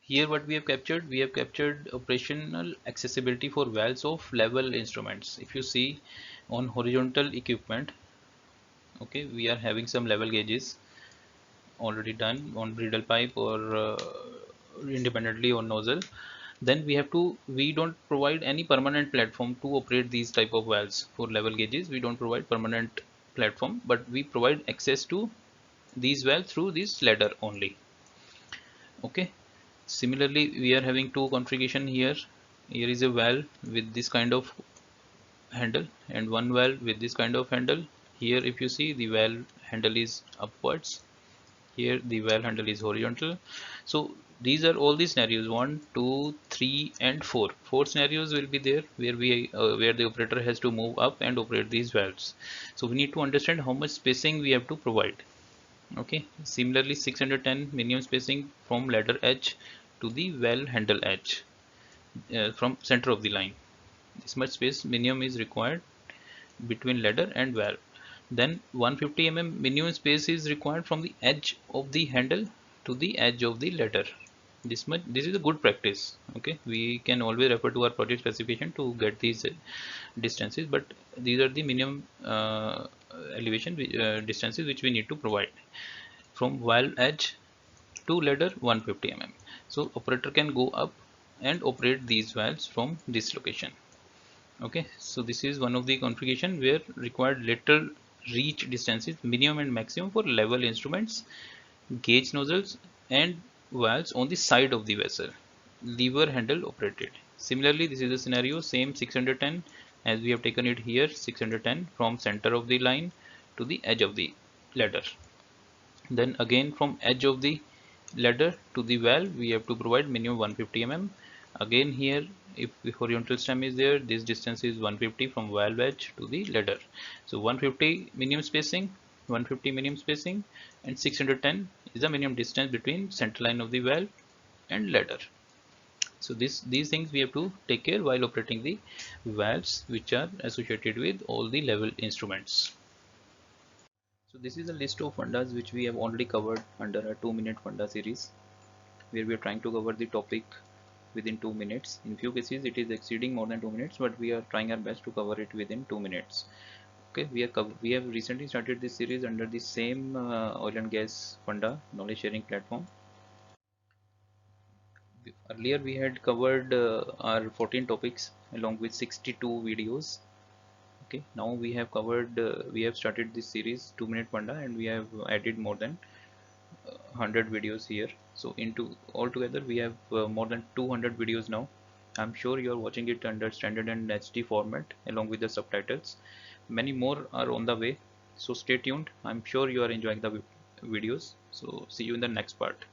Here what we have captured operational accessibility for valves of level instruments. If you see on horizontal equipment, okay, we are having some level gauges already done on bridle pipe or independently on nozzle. Then we don't provide any permanent platform to operate these type of valves. For level gauges we don't provide permanent platform, but we provide access to these valves through this ladder only. Okay, similarly we are having two configuration here. Here is a valve with this kind of handle and one valve with this kind of handle. Here if you see, the valve handle is upwards, here the valve handle is horizontal. So these are all the scenarios, 1 2 3 and 4. Four scenarios will be there where where the operator has to move up and operate these valves. So we need to understand how much spacing we have to provide. Okay, similarly 610 minimum spacing from ladder edge to the valve handle edge, from center of the line. This much space minimum is required between ladder and valve. Then 150 mm minimum space is required from the edge of the handle to the edge of the ladder. This is a good practice. Okay, we can always refer to our project specification to get these distances, but these are the minimum elevation distances which we need to provide from valve edge to ladder 150 mm. So operator can go up and operate these valves from this location. Okay, so this is one of the configuration where required lateral reach distances minimum and maximum for level instruments, gauge nozzles and valves on the side of the vessel, lever handle operated. Similarly, this is the scenario, same 610 as we have taken it here, 610 from center of the line to the edge of the ladder. Then again from edge of the ladder to the valve we have to provide minimum 150 mm. Again here, if the horizontal stem is there, this distance is 150 from valve edge to the ladder. So 150 minimum spacing, 150 minimum spacing, and 610 is the minimum distance between center line of the valve and ladder. So these things we have to take care while operating the valves which are associated with all the level instruments. So this is a list of fundas which we have already covered under a 2-minute funda series, where we are trying to cover the topic within 2 minutes. In few cases it is exceeding more than 2 minutes, but we are trying our best to cover it within 2 minutes. Okay, we have recently started this series under the same oil and gas funda knowledge sharing platform. Earlier we had covered our 14 topics along with 62 videos. Okay, now we have covered we have started this series 2-minute funda, and we have added more than 100 videos here. So into altogether we have more than 200 videos now. I'm sure you are watching it under standard and HD format along with the subtitles. Many more are on the way, so stay tuned. I'm sure you are enjoying the videos. So see you in the next part.